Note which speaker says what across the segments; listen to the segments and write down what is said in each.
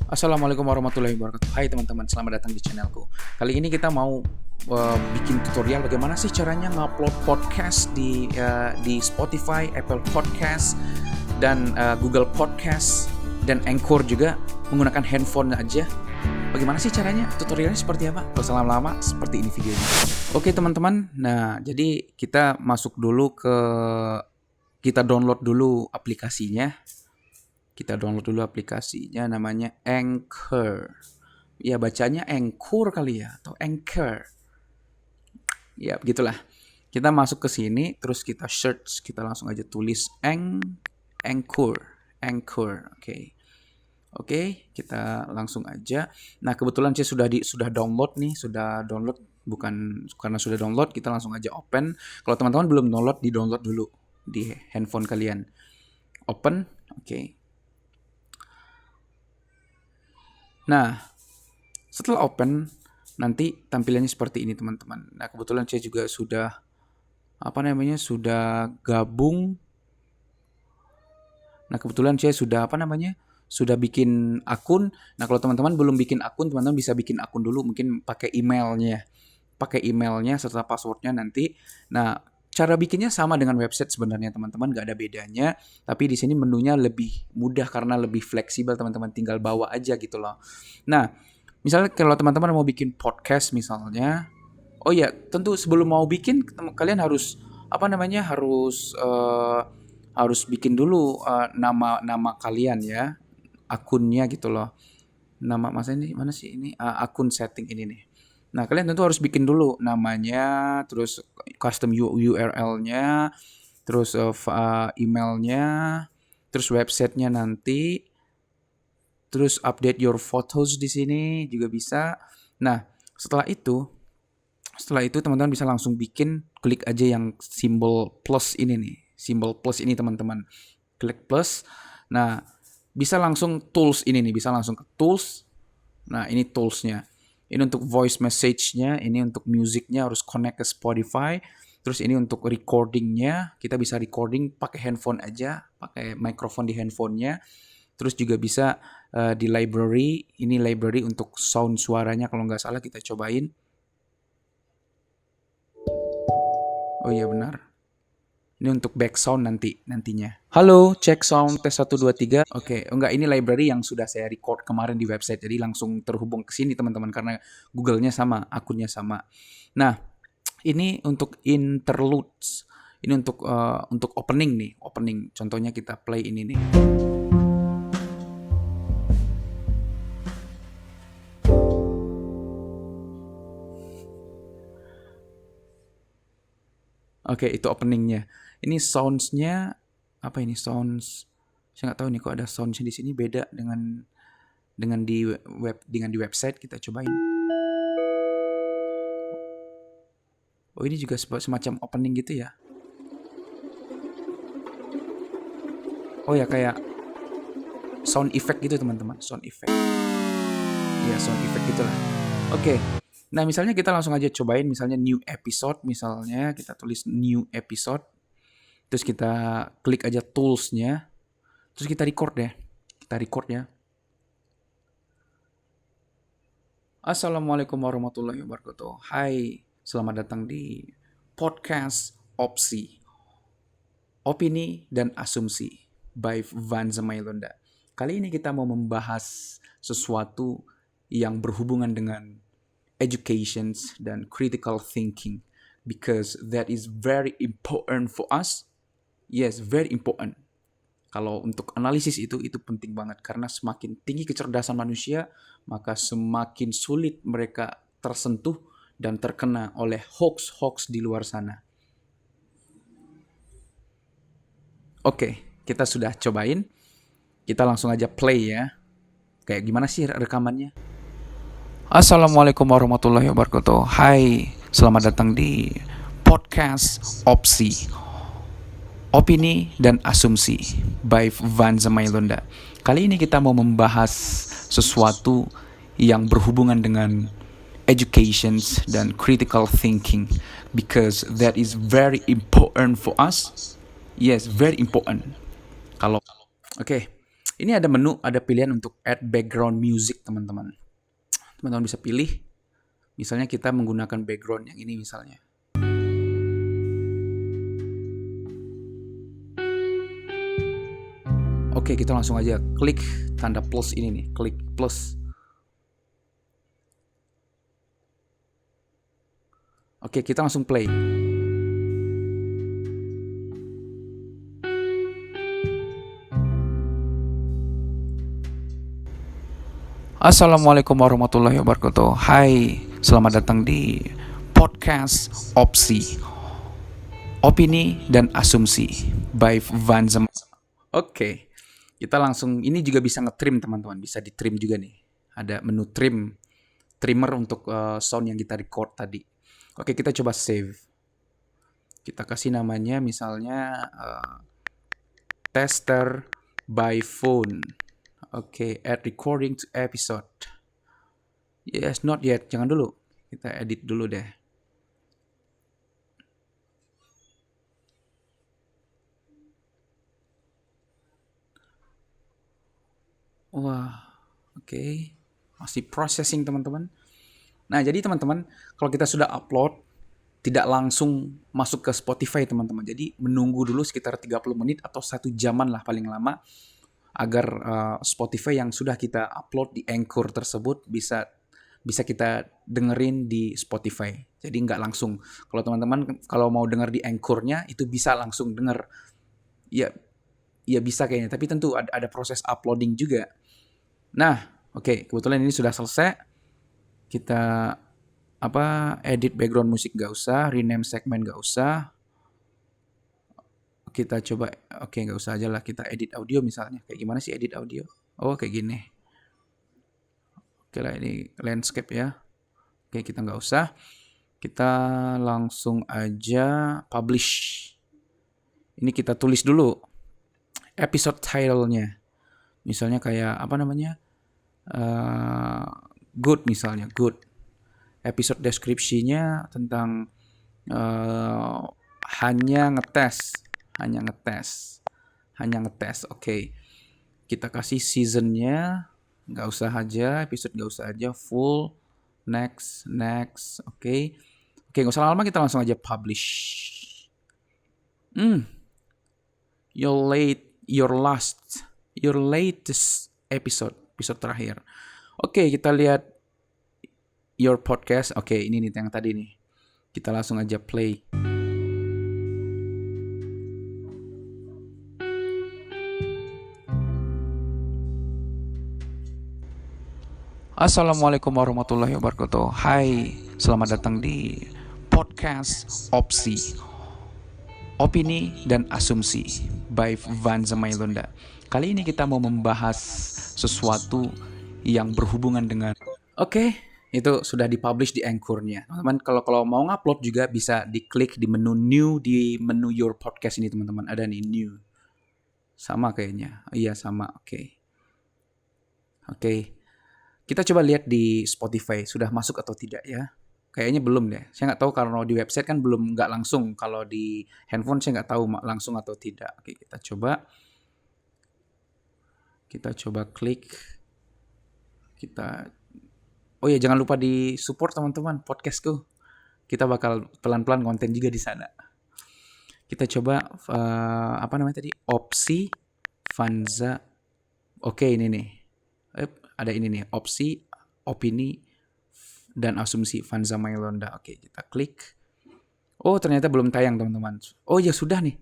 Speaker 1: Assalamualaikum warahmatullahi wabarakatuh. Hai teman-teman, selamat datang di channelku. Kali ini kita mau bikin tutorial bagaimana sih caranya ngupload podcast di Spotify, Apple Podcast, dan Google Podcast, dan Anchor juga menggunakan handphone aja. Bagaimana sih caranya? Tutorialnya seperti apa? Gak usah lama-lama, seperti ini videonya. Oke teman-teman, nah jadi kita kita download dulu aplikasinya. Namanya Anchor. Ya bacanya Anchor kali ya, atau Anchor. Ya begitulah. Kita masuk ke sini, terus kita search, kita langsung aja tulis Anchor. Oke, kita langsung aja. Nah kebetulan saya sudah download nih, bukan karena sudah download, kita langsung aja open. Kalau teman-teman belum download, di-download dulu di handphone kalian. Open, oke. Nah, setelah open, nanti tampilannya seperti ini teman-teman. Nah, kebetulan saya juga sudah gabung. Nah, kebetulan saya sudah bikin akun. Nah, kalau teman-teman belum bikin akun, teman-teman bisa bikin akun dulu, mungkin pakai emailnya. Serta passwordnya nanti. Nah, cara bikinnya sama dengan website sebenarnya teman-teman, gak ada bedanya. Tapi di sini menunya lebih mudah karena lebih fleksibel, teman-teman tinggal bawa aja gitu loh. Nah, misalnya kalau teman-teman mau bikin podcast misalnya, oh ya tentu sebelum mau bikin kalian harus bikin dulu nama kalian ya, akunnya gitu loh. Nama masa ini mana sih ini akun setting ini nih. Nah, kalian tentu harus bikin dulu namanya, terus custom URL-nya, terus emailnya, terus websitenya nanti, terus update your photos di sini juga bisa. Nah, setelah itu teman-teman bisa langsung klik aja yang simbol plus ini nih. Simbol plus ini teman-teman. Klik plus. Nah, bisa langsung tools ini nih, bisa langsung ke tools. Nah, ini toolsnya. Ini untuk voice message-nya, ini untuk musicnya harus connect ke Spotify. Terus ini untuk recordingnya, kita bisa recording pakai handphone aja, pakai microphone di handphonenya. Terus juga bisa di library, ini library untuk sound suaranya kalau nggak salah kita cobain. Oh iya benar. Ini untuk back sound nantinya. Halo, cek sound tes 1 2 3. Oke, enggak, ini library yang sudah saya record kemarin di website. Jadi langsung terhubung ke sini teman-teman karena Google-nya sama, akunnya sama. Nah, ini untuk interludes. Ini untuk opening nih, opening. Contohnya kita play ini nih. Oke, itu openingnya. Ini sounds-nya apa ini sounds? Saya nggak tahu nih kok ada sounds di sini beda dengan di website. Kita cobain. Oh, ini juga semacam opening gitu ya. Oh ya, kayak sound effect gitu teman-teman, sound effect. Iya, sound effect gitulah. Oke. Nah, misalnya kita langsung aja cobain misalnya new episode, misalnya kita tulis new episode. Terus kita klik aja tools-nya. Terus kita record ya. Assalamualaikum warahmatullahi wabarakatuh. Hai, selamat datang di podcast Opini dan Asumsi by Vanza Mailonda. Kali ini kita mau membahas sesuatu yang berhubungan dengan education dan critical thinking, because that is very important for us. Yes, very important. Kalau untuk analisis itu penting banget karena semakin tinggi kecerdasan manusia, maka semakin sulit mereka tersentuh dan terkena oleh hoax di luar sana. Oke, kita sudah cobain. Kita langsung aja play ya. Kayak gimana sih rekamannya? Assalamualaikum warahmatullahi wabarakatuh. Hai, selamat datang di podcast Opini dan Asumsi by Vanza Mailonda. Kali ini kita mau membahas sesuatu yang berhubungan dengan education dan critical thinking, because that is very important for us. Yes, very important. Oke. Ini ada menu, ada pilihan untuk add background music, teman-teman. Teman-teman bisa pilih. Misalnya kita menggunakan background yang ini misalnya. Oke, kita langsung aja klik tanda plus ini nih, klik plus. Oke, kita langsung play. Assalamualaikum warahmatullahi wabarakatuh. Hai, selamat datang di podcast Opsi, Opini dan Asumsi by Vanza. Oke, kita langsung, ini juga bisa nge-trim teman-teman, bisa di-trim juga nih. Ada menu trimmer untuk sound yang kita record tadi. Oke, kita coba save. Kita kasih namanya misalnya tester by phone. Oke, add recording to episode. Yes, not yet. Jangan dulu. Kita edit dulu deh. Wah, oke. Masih processing teman-teman. Nah, jadi teman-teman, kalau kita sudah upload, tidak langsung masuk ke Spotify teman-teman. Jadi menunggu dulu sekitar 30 menit atau 1 jaman lah paling lama, agar Spotify yang sudah kita upload di Anchor tersebut bisa kita dengerin di Spotify. Jadi nggak langsung. Kalau teman-teman kalau mau denger di Anchor-nya itu bisa langsung denger. Ya bisa kayaknya. Tapi tentu ada proses uploading juga. Nah, oke, kebetulan ini sudah selesai. Kita edit background musik nggak usah, rename segmen nggak usah. Kita coba, nggak usah aja lah, kita edit audio misalnya. Kayak gimana sih edit audio? Oh, kayak gini. Oke lah, ini landscape ya. Oke, kita nggak usah. Kita langsung aja publish. Ini kita tulis dulu episode title-nya. Misalnya kayak good misalnya, good. Episode deskripsinya tentang hanya ngetes. Oke. Kita kasih seasonnya, nggak usah aja, episode nggak usah aja, full, next. Oke, nggak usah lama, kita langsung aja publish. Your latest episode terakhir. Oke, kita lihat your podcast. Oke, ini nih yang tadi nih. Kita langsung aja play. Assalamualaikum warahmatullahi wabarakatuh. Hai, selamat datang di podcast Opsi, Opini dan Asumsi by Vanza Mailonda. Kali ini kita mau membahas sesuatu yang berhubungan dengan itu sudah dipublish di Anchor-nya. Teman-teman, kalau mau ngupload juga bisa diklik di menu new di menu your podcast ini teman-teman. Ada nih new. Sama kayaknya. Iya, sama. Oke. Kita coba lihat di Spotify sudah masuk atau tidak ya. Kayaknya belum deh. Saya nggak tahu karena di website kan belum, nggak langsung. Kalau di handphone saya nggak tahu langsung atau tidak. Oke, kita coba klik. Oh ya, jangan lupa di support teman-teman podcastku. Kita bakal pelan-pelan konten juga di sana. Kita coba tadi? Opsi Vanza. Oke, ini nih. Ada ini nih, opsi, opini, dan asumsi Vanza Mailonda. Oke, kita klik. Oh, ternyata belum tayang teman-teman. Oh ya sudah nih.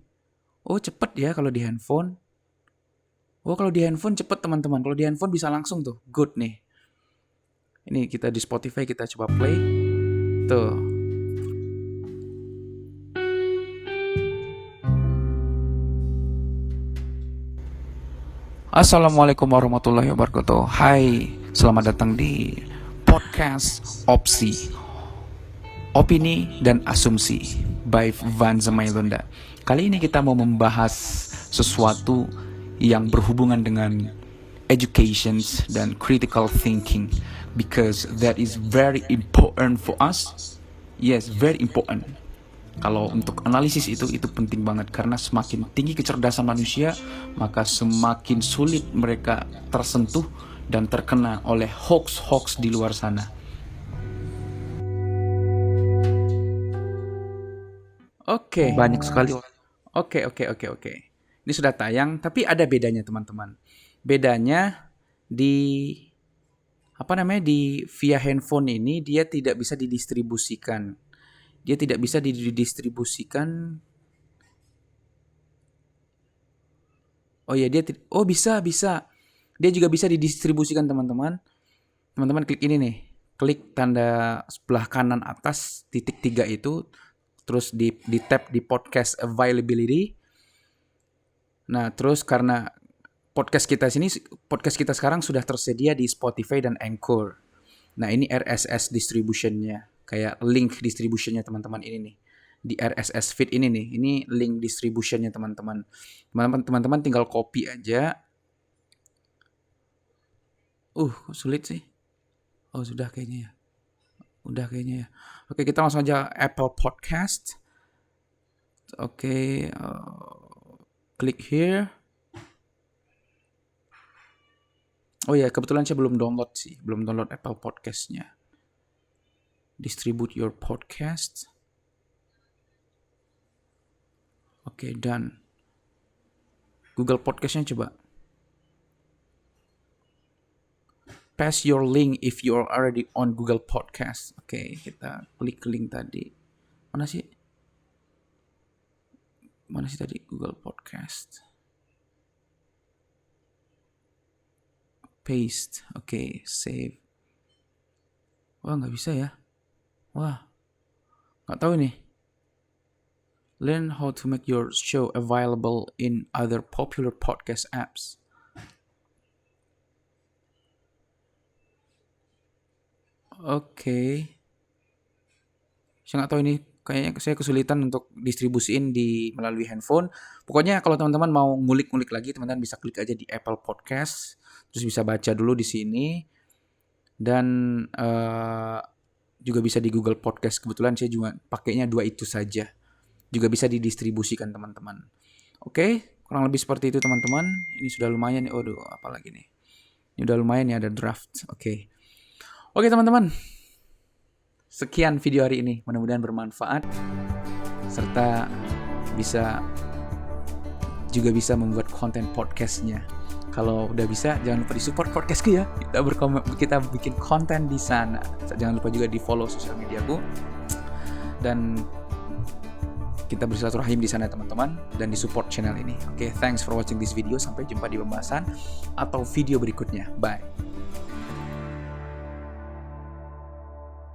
Speaker 1: Oh, cepet ya kalau di handphone. Oh, kalau di handphone cepet teman-teman. Kalau di handphone bisa langsung tuh. Good nih. Ini kita di Spotify, kita coba play. Tuh. Assalamualaikum warahmatullahi wabarakatuh. Hai, selamat datang di podcast Opsi, Opini dan Asumsi by Vanza Mailonda. Kali ini kita mau membahas sesuatu yang berhubungan dengan education dan critical thinking, because that is very important for us. Yes, very important. Kalau untuk analisis itu penting banget, karena semakin tinggi kecerdasan manusia, maka semakin sulit mereka tersentuh dan terkena oleh hoax-hoax di luar sana. Oke, banyak sekali. Oke. Ini sudah tayang, tapi ada bedanya teman-teman. Bedanya di di via handphone ini dia tidak bisa didistribusikan. Dia tidak bisa didistribusikan. Oh ya, bisa. Dia juga bisa didistribusikan, teman-teman. Teman-teman klik ini nih. Klik tanda sebelah kanan atas titik 3 itu, terus di tap di podcast availability. Nah, terus karena podcast kita sekarang sudah tersedia di Spotify dan Anchor. Nah, ini RSS distributionnya, kayak link distributionnya teman-teman ini nih. Di RSS feed ini nih, ini link distributionnya teman-teman. Teman-teman tinggal copy aja. Kok sulit sih? Oh, sudah kayaknya ya. Oke, kita langsung aja Apple Podcast. Oke, klik here. Oh ya, kebetulan saya belum download Apple Podcast-nya. Distribute your podcast. Oke, done. Google Podcast-nya coba. Paste your link if you are already on Google Podcast. Oke, kita klik link tadi. Mana sih tadi Google Podcast? Paste. Oke, save. Wah, nggak bisa ya. Wah, nggak tahu nih. Learn how to make your show available in other popular podcast apps. Oke. Saya nggak tahu ini, kayaknya saya kesulitan untuk distribusiin melalui handphone. Pokoknya kalau teman-teman mau ngulik-ngulik lagi, teman-teman bisa klik aja di Apple Podcast, terus bisa baca dulu di sini. Dan juga bisa di Google Podcast. Kebetulan saya juga pakainya 2 itu saja. Juga bisa didistribusikan teman-teman. Oke, kurang lebih seperti itu teman-teman. Ini sudah lumayan. Apalagi nih. Ini udah lumayan ya, ada draft. Oke teman-teman. Sekian video hari ini. Mudah-mudahan bermanfaat. Serta juga bisa membuat konten podcastnya. Kalau udah bisa, jangan lupa di-support podcastku ya. Kita bikin konten di sana. Jangan lupa juga di-follow sosial mediaku. Dan kita bersilaturahim di sana teman-teman. Dan di-support channel ini. Oke, thanks for watching this video. Sampai jumpa di pembahasan atau video berikutnya. Bye.